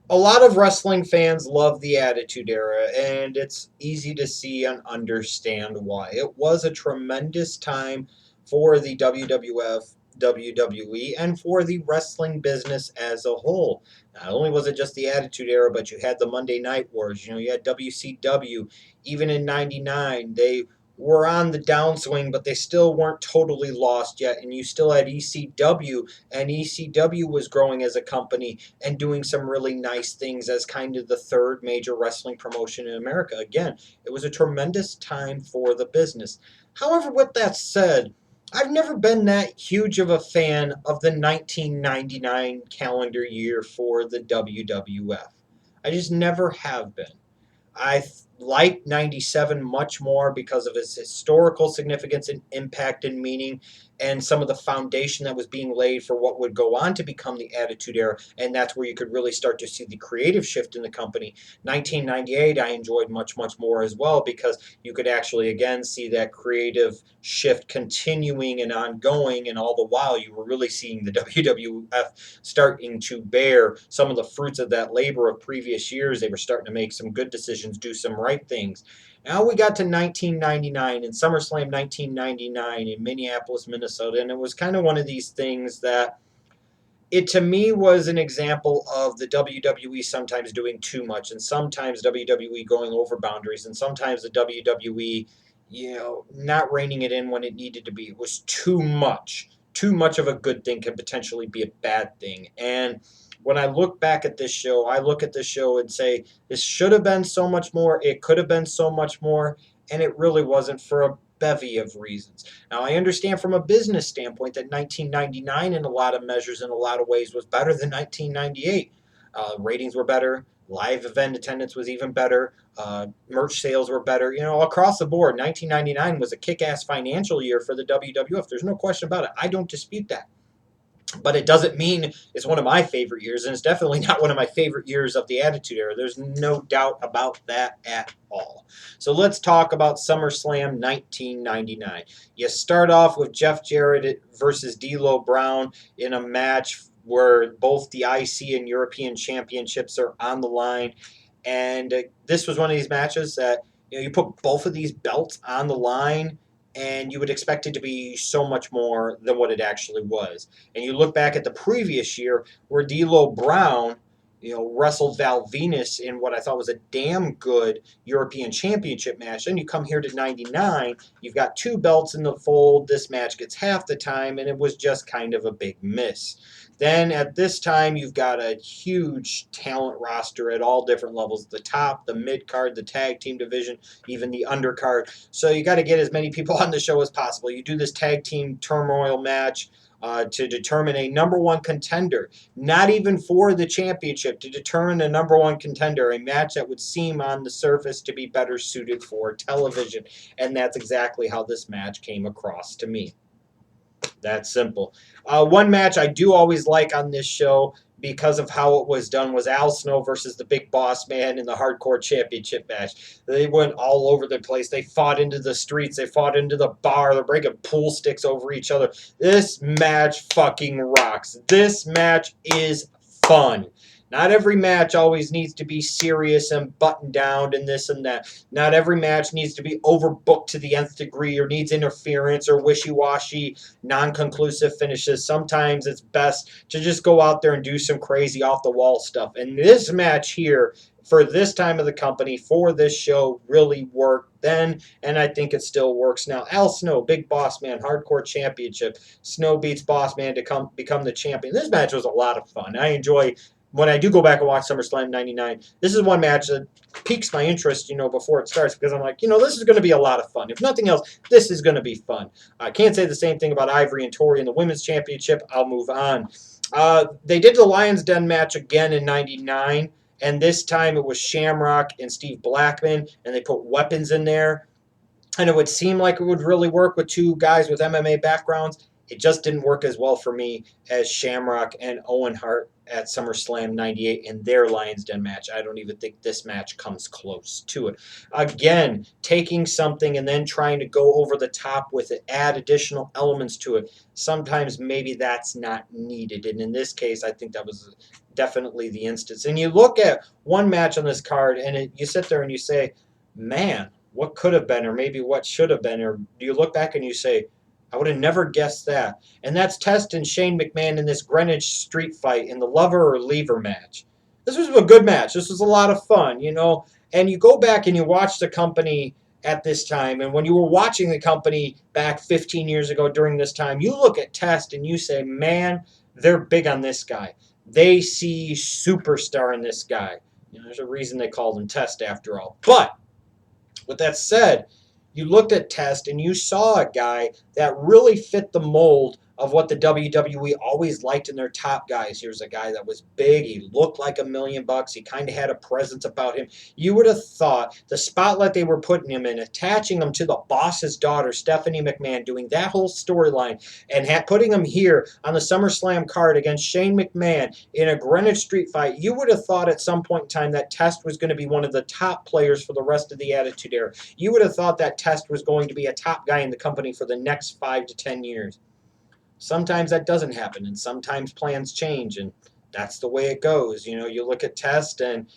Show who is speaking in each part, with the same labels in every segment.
Speaker 1: A lot of wrestling fans love the Attitude Era, and it's easy to see and understand why. It was a tremendous time for the WWF, WWE, and for the wrestling business as a whole. Not only was it just the Attitude Era, but you had the Monday Night Wars. You had WCW. Even in '99, they were on the downswing, but they still weren't totally lost yet. And you still had ECW, and ECW was growing as a company and doing some really nice things as kind of the third major wrestling promotion in America. Again, it was a tremendous time for the business. However, with that said, I've never been that huge of a fan of the 1999 calendar year for the WWF. I just never have been. I like 97 much more because of its historical significance and impact and meaning, and some of the foundation that was being laid for what would go on to become the Attitude Era. And that's where you could really start to see the creative shift in the company. 1998, I enjoyed much, much more as well because you could actually, again, see that creative shift continuing and ongoing. And all the while, you were really seeing the WWF starting to bear some of the fruits of that labor of previous years. They were starting to make some good decisions, do some right things. Now we got to 1999 and SummerSlam 1999 in Minneapolis, Minnesota, and it was kind of one of these things that it to me was an example of the WWE sometimes doing too much and sometimes WWE going over boundaries and sometimes the WWE, not reining it in when it needed to be. It was too much. Too much of a good thing can potentially be a bad thing. And when I look back at this show, I look at this show and say, this should have been so much more. It could have been so much more. And it really wasn't for a bevy of reasons. Now, I understand from a business standpoint that 1999, in a lot of measures, in a lot of ways, was better than 1998. Ratings were better. Live event attendance was even better. Merch sales were better. Across the board, 1999 was a kick ass financial year for the WWF. There's no question about it. I don't dispute that. But it doesn't mean it's one of my favorite years, and it's definitely not one of my favorite years of the Attitude Era. There's no doubt about that at all. So let's talk about SummerSlam 1999. You start off with Jeff Jarrett versus D'Lo Brown in a match where both the IC and European championships are on the line. And this was one of these matches that you put both of these belts on the line, and you would expect it to be so much more than what it actually was. And you look back at the previous year where D'Lo Brown, wrestled Val Venus in what I thought was a damn good European Championship match. Then you come here to '99, you've got two belts in the fold. This match gets half the time, and it was just kind of a big miss. Then at this time, you've got a huge talent roster at all different levels: the top, the mid card, the tag team division, even the undercard. So you got to get as many people on the show as possible. You do this tag team turmoil match to determine a number one contender, not even for the championship, to determine a number one contender, a match that would seem on the surface to be better suited for television. And that's exactly how this match came across to me. That's simple. One match I do always like on this show because of how it was done was Al Snow versus the Big Boss Man in the Hardcore Championship match. They went all over the place. They fought into the streets. They fought into the bar. They're breaking pool sticks over each other. This match fucking rocks. This match is fun. Not every match always needs to be serious and buttoned down and this and that. Not every match needs to be overbooked to the nth degree or needs interference or wishy-washy, non-conclusive finishes. Sometimes it's best to just go out there and do some crazy off-the-wall stuff. And this match here, for this time of the company, for this show, really worked then, and I think it still works now. Al Snow, Big Boss Man, Hardcore Championship. Snow beats Boss Man to become the champion. This match was a lot of fun. I enjoy when I do go back and watch SummerSlam '99. This is one match that piques my interest, before it starts, because I'm like, this is going to be a lot of fun. If nothing else, this is going to be fun. I can't say the same thing about Ivory and Tori in the Women's Championship. I'll move on. They did the Lions Den match again in '99, and this time it was Shamrock and Steve Blackman, and they put weapons in there. And it would seem like it would really work with two guys with MMA backgrounds. It just didn't work as well for me as Shamrock and Owen Hart at SummerSlam '98 in their Lions Den match. I don't even think this match comes close to it. Again, taking something and then trying to go over the top with it, add additional elements to it. Sometimes maybe that's not needed. And in this case, I think that was definitely the instance. And you look at one match on this card, and you sit there and you say, man, what could have been, or maybe what should have been, or do you look back and you say, I would have never guessed that. And that's Test and Shane McMahon in this Greenwich street fight in the lover or leaver match. This was a good match. This was a lot of fun, you know. And you go back and you watch the company at this time, and when you were watching the company back 15 years ago during this time, you look at Test and you say, man, they're big on this guy. They see superstar in this guy. You know, there's a reason they called him Test after all. But with that said, you looked at Test and you saw a guy that really fit the mold of what the WWE always liked in their top guys. Here's a guy that was big. He looked like $1,000,000. He kind of had a presence about him. You would have thought the spotlight they were putting him in, attaching him to the boss's daughter, Stephanie McMahon, doing that whole storyline, and putting him here on the SummerSlam card against Shane McMahon in a Greenwich Street fight, you would have thought at some point in time that Test was going to be one of the top players for the rest of the Attitude Era. You would have thought that Test was going to be a top guy in the company for the next 5 to 10 years. Sometimes that doesn't happen, and sometimes plans change, and that's the way it goes. You know, you look at Test, and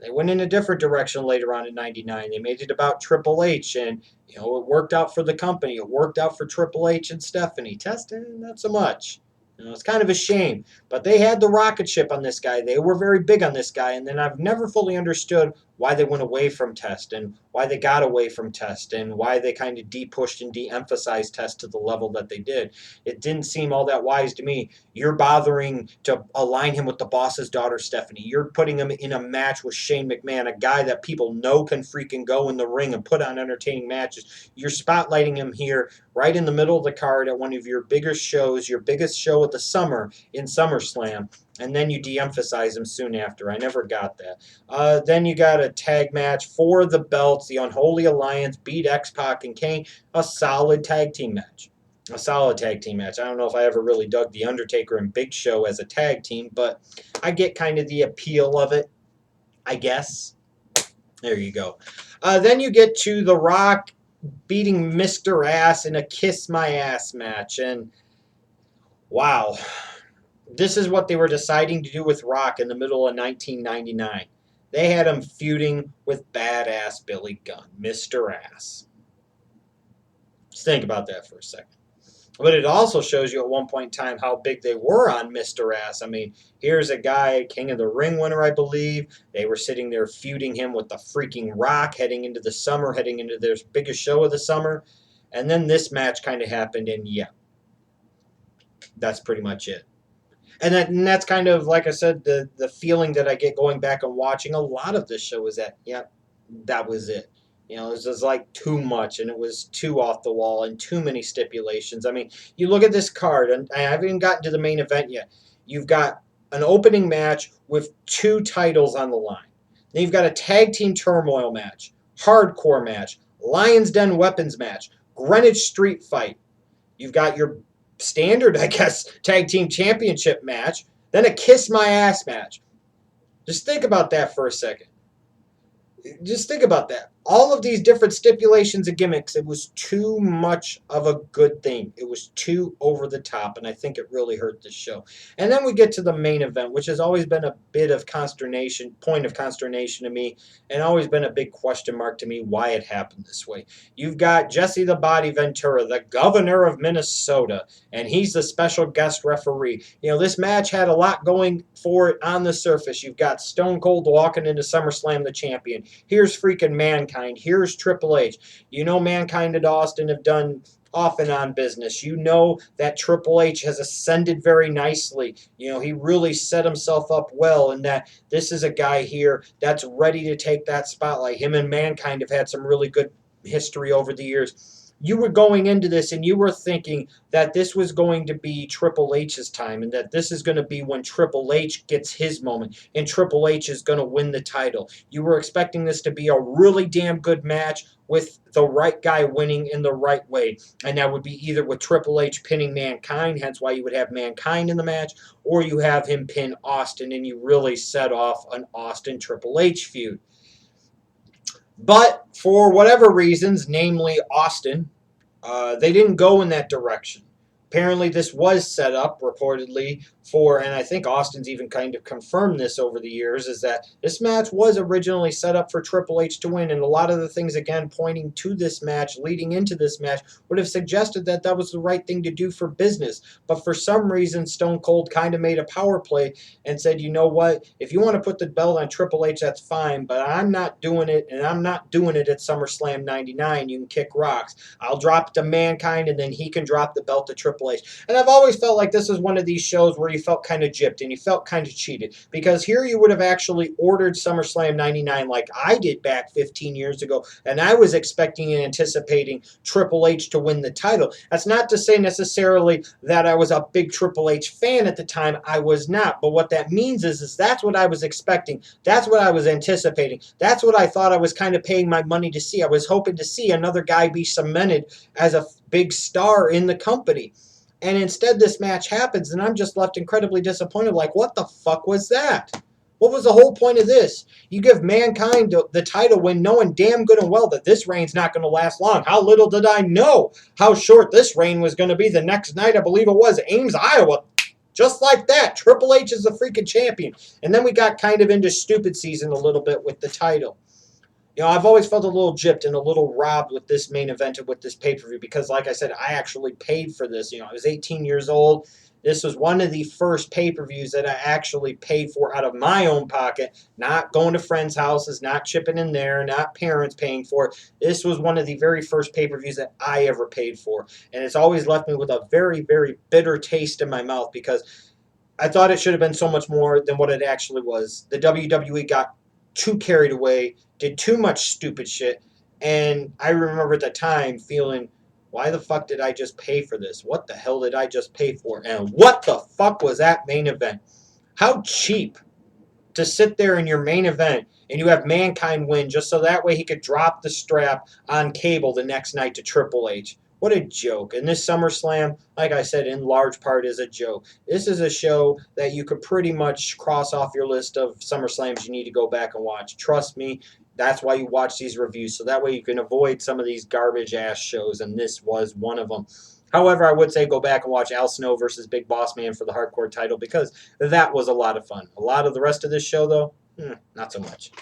Speaker 1: they went in a different direction later on in '99. They made it about Triple H, and you know, it worked out for the company. It worked out for Triple H and Stephanie. Test, not so much. You know, it's kind of a shame. But they had the rocket ship on this guy. They were very big on this guy, and then I've never fully understood why they went away from Test and why they got away from Test and why they kind of de-pushed and de-emphasized Test to the level that they did. It didn't seem all that wise to me. You're bothering to align him with the boss's daughter, Stephanie. You're putting him in a match with Shane McMahon, a guy that people know can freaking go in the ring and put on entertaining matches. You're spotlighting him here right in the middle of the card at one of your biggest shows, your biggest show of the summer in SummerSlam, and then you de-emphasize him soon after. I never got that. Then you got a tag match for the belts. The Unholy Alliance beat X-Pac and Kane. A solid tag team match. A solid tag team match. I don't know if I ever really dug The Undertaker and Big Show as a tag team, but I get kind of the appeal of it, I guess. There you go. Then you get to The Rock beating Mr. Ass in a Kiss My Ass match, and wow. This is what they were deciding to do with Rock in the middle of 1999. They had him feuding with badass Billy Gunn, Mr. Ass. Just think about that for a second. But it also shows you at one point in time how big they were on Mr. Ass. I mean, here's a guy, King of the Ring winner, I believe. They were sitting there feuding him with the freaking Rock, heading into the summer, heading into their biggest show of the summer. And then this match kind of happened, and yeah, that's pretty much it. And that's kind of, like I said, the feeling that I get going back and watching a lot of this show is that, yeah, that was it. You know, it was just like too much, and it was too off the wall and too many stipulations. I mean, you look at this card, and I haven't even gotten to the main event yet. You've got an opening match with 2 titles on the line. Then you've got a tag team turmoil match, hardcore match, Lion's Den weapons match, Greenwich street fight. You've got your standard, I guess, tag team championship match, then a Kiss My Ass match. Just think about that for a second. Just think about that. All of these different stipulations and gimmicks, it was too much of a good thing. It was too over the top, and I think it really hurt the show. And then we get to the main event, which has always been a bit of consternation, point of consternation to me, and always been a big question mark to me why it happened this way. You've got Jesse the Body Ventura, the governor of Minnesota, and he's the special guest referee. You know, this match had a lot going for it on the surface. You've got Stone Cold walking into SummerSlam the champion. Here's freaking Mankind. Here's Triple H. You know, Mankind and Austin have done off and on business. You know that Triple H has ascended very nicely. You know, he really set himself up well, and that this is a guy here that's ready to take that spotlight. Him and Mankind have had some really good history over the years. You were going into this and you were thinking that this was going to be Triple H's time, and that this is going to be when Triple H gets his moment and Triple H is going to win the title. You were expecting this to be a really damn good match with the right guy winning in the right way, and that would be either with Triple H pinning Mankind, hence why you would have Mankind in the match, or you have him pin Austin and you really set off an Austin Triple H feud. But for whatever reasons, namely Austin, they didn't go in that direction. Apparently, this was set up reportedly for, and I think Austin's even kind of confirmed this over the years, is that this match was originally set up for Triple H to win. And a lot of the things, again, pointing to this match, leading into this match, would have suggested that that was the right thing to do for business. But for some reason, Stone Cold kind of made a power play and said, you know what, if you want to put the belt on Triple H, that's fine, but I'm not doing it, and I'm not doing it at SummerSlam 99. You can kick rocks. I'll drop it to Mankind, and then he can drop the belt to Triple H. And I've always felt like this is one of these shows where you felt kind of gypped and you felt kind of cheated. Because here you would have actually ordered SummerSlam 99 like I did back 15 years ago, and I was expecting and anticipating Triple H to win the title. That's not to say necessarily that I was a big Triple H fan at the time. I was not. But what that means is that's what I was expecting. That's what I was anticipating. That's what I thought I was kind of paying my money to see. I was hoping to see another guy be cemented as a big star in the company. And instead this match happens, and I'm just left incredibly disappointed. Like, what the fuck was that? What was the whole point of this? You give Mankind the title when knowing damn good and well that this reign's not going to last long. How little did I know how short this reign was going to be. The next night, I believe it was, Ames, Iowa. Just like that, Triple H is the freaking champion. And then we got kind of into stupid season a little bit with the title. You know, I've always felt a little gypped and a little robbed with this main event and with this pay-per-view because, like I said, I actually paid for this. You know, I was 18 years old. This was one of the first pay-per-views that I actually paid for out of my own pocket, not going to friends' houses, not chipping in there, not parents paying for it. This was one of the very first pay-per-views that I ever paid for. And it's always left me with a very, very bitter taste in my mouth because I thought it should have been so much more than what it actually was. The WWE got too carried away, did too much stupid shit, and I remember at the time feeling, why the fuck did I just pay for this? What the hell did I just pay for? And what the fuck was that main event? How cheap to sit there in your main event and you have Mankind win just so that way he could drop the strap on cable the next night to Triple H. What a joke. And this SummerSlam, like I said, in large part is a joke. This is a show that you could pretty much cross off your list of SummerSlams you need to go back and watch. Trust me, that's why you watch these reviews. So that way you can avoid some of these garbage-ass shows, and this was one of them. However, I would say go back and watch Al Snow versus Big Boss Man for the hardcore title because that was a lot of fun. A lot of the rest of this show, though, not so much.